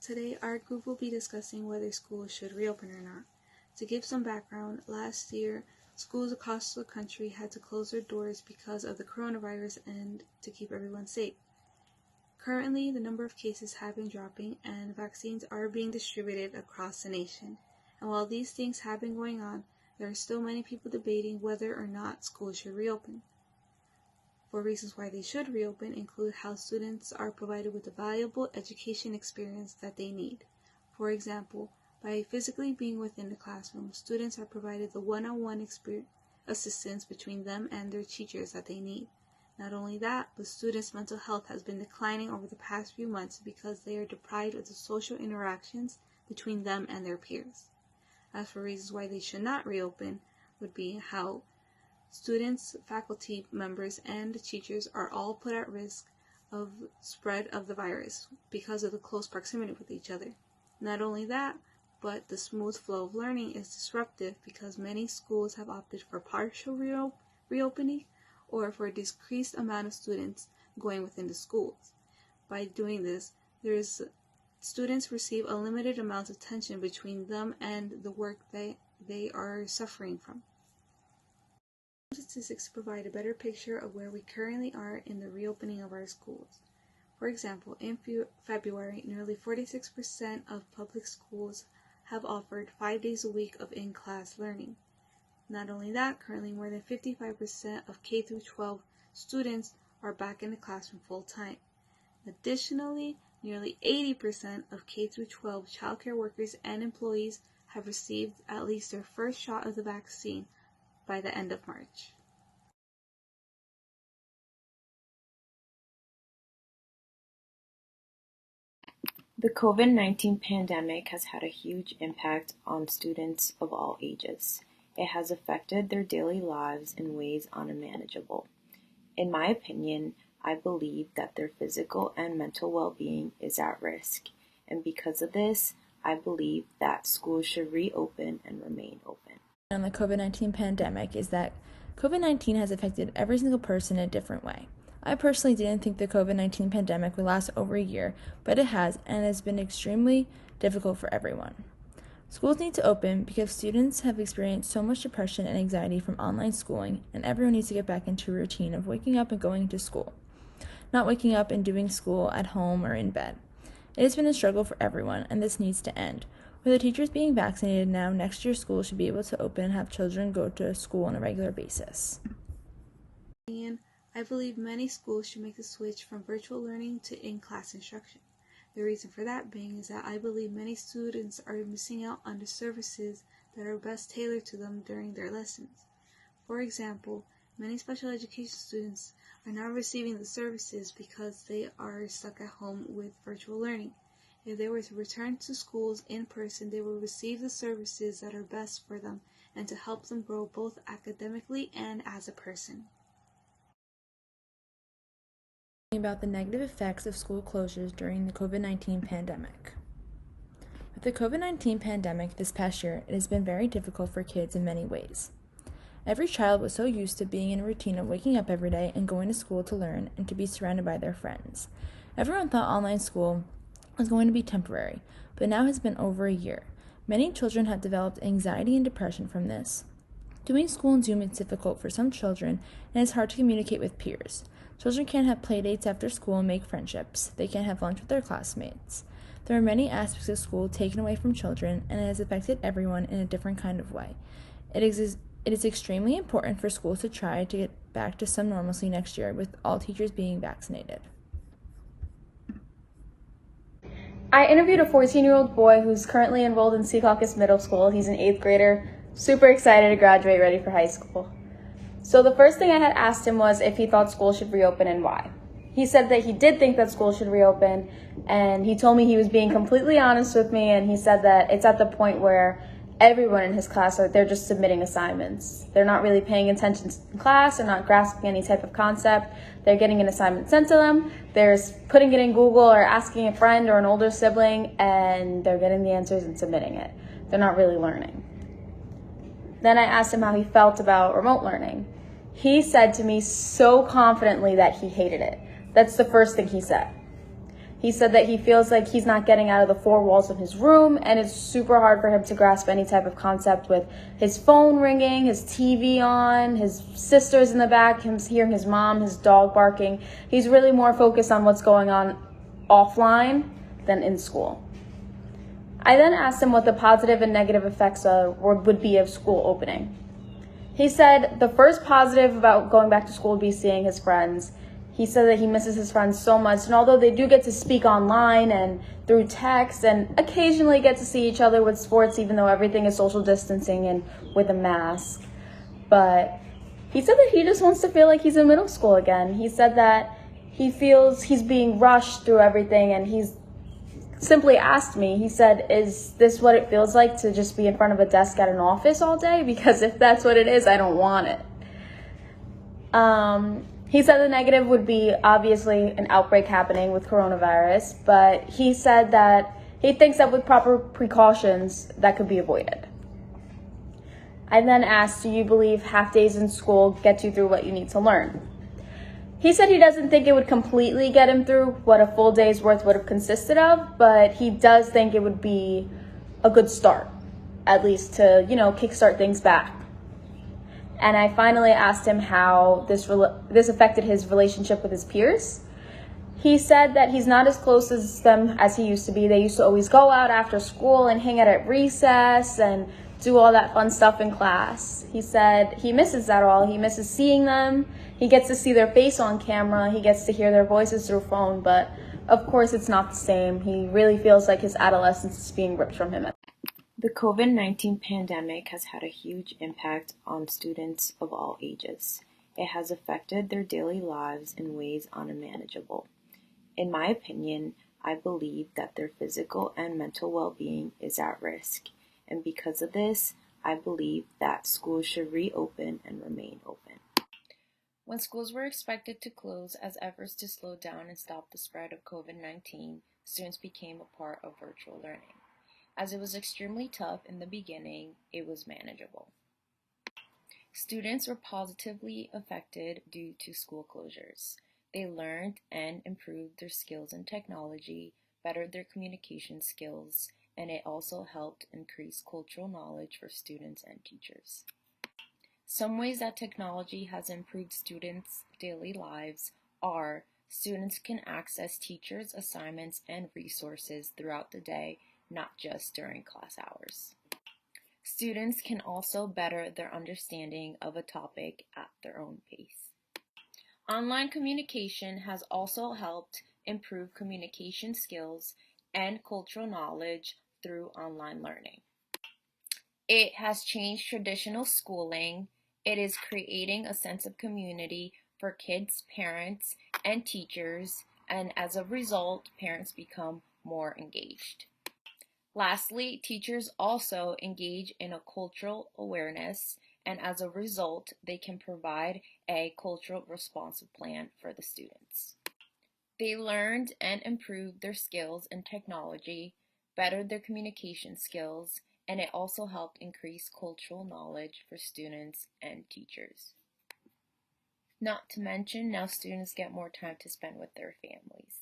Today, our group will be discussing whether schools should reopen or not. To give some background, last year, schools across the country had to close their doors because of the coronavirus and to keep everyone safe. Currently, the number of cases have been dropping and vaccines are being distributed across the nation. And while these things have been going on, there are still many people debating whether or not schools should reopen. For reasons why they should reopen include how students are provided with the valuable education experience that they need. For example, by physically being within the classroom, students are provided the one-on-one assistance between them and their teachers that they need. Not only that, but students' mental health has been declining over the past few months because they are deprived of the social interactions between them and their peers. As for reasons why they should not reopen, would be how students, faculty members, and teachers are all put at risk of spread of the virus because of the close proximity with each other. Not only that, but the smooth flow of learning is disruptive because many schools have opted for partial reopening or for a decreased amount of students going within the schools. By doing this, students receive a limited amount of tension between them and the work they are suffering from. Statistics provide a better picture of where we currently are in the reopening of our schools. For example, in February, nearly 46% of public schools have offered 5 days a week of in-class learning. Not only that, currently more than 55% of K-12 students are back in the classroom full-time. Additionally, nearly 80% of K-12 childcare workers and employees have received at least their first shot of the vaccine by the end of March. The COVID-19 pandemic has had a huge impact on students of all ages. It has affected their daily lives in ways unmanageable. In my opinion, I believe that their physical and mental well-being is at risk, and because of this, I believe that schools should reopen and remain open. On the COVID-19 pandemic is that COVID-19 has affected every single person in a different way. I personally didn't think the COVID-19 pandemic would last over a year, but it has, and it has been extremely difficult for everyone. Schools need to open because students have experienced so much depression and anxiety from online schooling, and everyone needs to get back into a routine of waking up and going to school, not waking up and doing school at home or in bed. It has been a struggle for everyone, and this needs to end. With the teachers being vaccinated now, next year schools should be able to open and have children go to school on a regular basis. I believe many schools should make the switch from virtual learning to in-class instruction. The reason for that being is that I believe many students are missing out on the services that are best tailored to them during their lessons. For example, many special education students are not receiving the services because they are stuck at home with virtual learning. If they were to return to schools in person, they will receive the services that are best for them and to help them grow both academically and as a person. About the negative effects of school closures during the COVID-19 pandemic. With the COVID-19 pandemic this past year, it has been very difficult for kids in many ways. Every child was so used to being in a routine of waking up every day and going to school to learn and to be surrounded by their friends. Everyone thought online school was going to be temporary, but now has been over a year. Many children have developed anxiety and depression from this. Doing school on Zoom is difficult for some children, and it's hard to communicate with peers. Children can't have play dates after school and make friendships. They can't have lunch with their classmates. There are many aspects of school taken away from children, and it has affected everyone in a different kind of way. It is extremely important for schools to try to get back to some normalcy next year with all teachers being vaccinated. I interviewed a 14-year-old boy who's currently enrolled in Secaucus Middle School. He's an 8th grader, super excited to graduate, ready for high school. So the first thing I had asked him was if he thought school should reopen and why. He said that he did think that school should reopen, and he told me he was being completely honest with me, and he said that it's at the point where everyone in his class, they're just submitting assignments. They're not really paying attention in class, they're not grasping any type of concept. They're getting an assignment sent to them, they're putting it in Google or asking a friend or an older sibling, and they're getting the answers and submitting it. They're not really learning. Then I asked him how he felt about remote learning. He said to me so confidently that he hated it. That's the first thing he said. He said that he feels like he's not getting out of the four walls of his room, and it's super hard for him to grasp any type of concept with his phone ringing, his TV on, his sisters in the back, him hearing his mom, his dog barking. He's really more focused on what's going on offline than in school. I then asked him what the positive and negative effects would be of school opening. He said the first positive about going back to school would be seeing his friends. He said that he misses his friends so much, and although they do get to speak online and through text and occasionally get to see each other with sports, even though everything is social distancing and with a mask, but he said that he just wants to feel like he's in middle school again. He said that he feels he's being rushed through everything, and he's simply asked me, he said, is this what it feels like to just be in front of a desk at an office all day? Because if that's what it is, I don't want it. He said the negative would be obviously an outbreak happening with coronavirus, but he said that he thinks that with proper precautions, that could be avoided. I then asked, do you believe half days in school get you through what you need to learn? He said he doesn't think it would completely get him through what a full day's worth would have consisted of, but he does think it would be a good start, at least to, kickstart things back. And I finally asked him how this affected his relationship with his peers. He said that he's not as close as them as he used to be. They used to always go out after school and hang out at recess and do all that fun stuff in class. He said he misses that all. He misses seeing them. He gets to see their face on camera. He gets to hear their voices through phone, but of course it's not the same. He really feels like his adolescence is being ripped from him. The COVID-19 pandemic has had a huge impact on students of all ages. It has affected their daily lives in ways unmanageable. In my opinion, I believe that their physical and mental well-being is at risk, and because of this, I believe that schools should reopen and remain open. When schools were expected to close as efforts to slow down and stop the spread of COVID-19, students became a part of virtual learning. As it was extremely tough in the beginning, it was manageable. Students were positively affected due to school closures. They learned and improved their skills in technology, bettered their communication skills, and it also helped increase cultural knowledge for students and teachers. Some ways that technology has improved students' daily lives are students can access teachers' assignments and resources throughout the day, not just during class hours. Students can also better their understanding of a topic at their own pace. Online communication has also helped improve communication skills and cultural knowledge through online learning. It has changed traditional schooling. It is creating a sense of community for kids, parents, and teachers, and as a result, parents become more engaged. Lastly, teachers also engage in a cultural awareness, and as a result, they can provide a cultural responsive plan for the students. They learned and improved their skills in technology, bettered their communication skills, and it also helped increase cultural knowledge for students and teachers. Not to mention, now students get more time to spend with their families.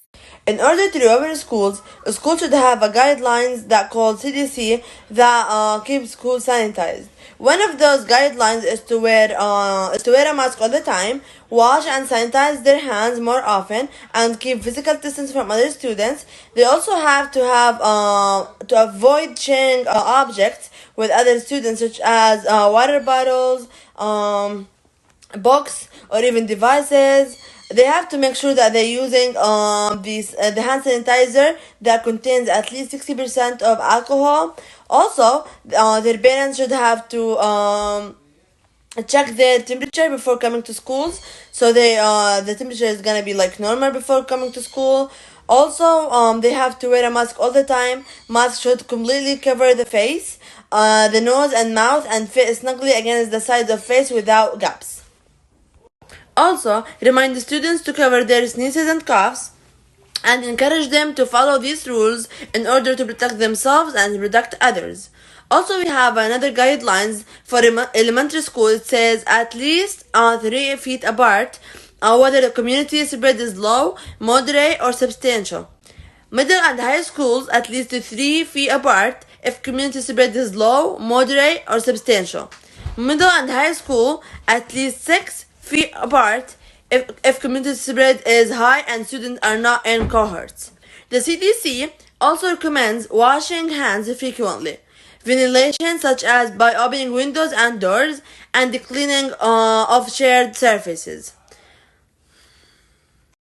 In order to reopen schools, a school should have a guidelines that called CDC that keep schools sanitized. One of those guidelines is to wear a mask all the time, wash and sanitize their hands more often, and keep physical distance from other students. They also have to avoid sharing objects with other students, such as water bottles, books, or even devices. They have to make sure that they're using the hand sanitizer that contains at least 60% of alcohol. Also, their parents should have to check their temperature before coming to schools, so the temperature is gonna be like normal before coming to school. Also, they have to wear a mask all the time. Mask should completely cover the face, the nose and mouth, and fit snugly against the sides of face without gaps. Also, remind the students to cover their sneezes and coughs, and encourage them to follow these rules in order to protect themselves and protect others. Also, we have another guidelines for elementary school. It says at least 3 feet apart, whether the community spread is low, moderate, or substantial. Middle and high schools at least 3 feet apart if community spread is low, moderate, or substantial. Middle and high school at least 6 feet apart if community spread is high and students are not in cohorts. The CDC also recommends washing hands frequently, ventilation such as by opening windows and doors, and the cleaning of shared surfaces.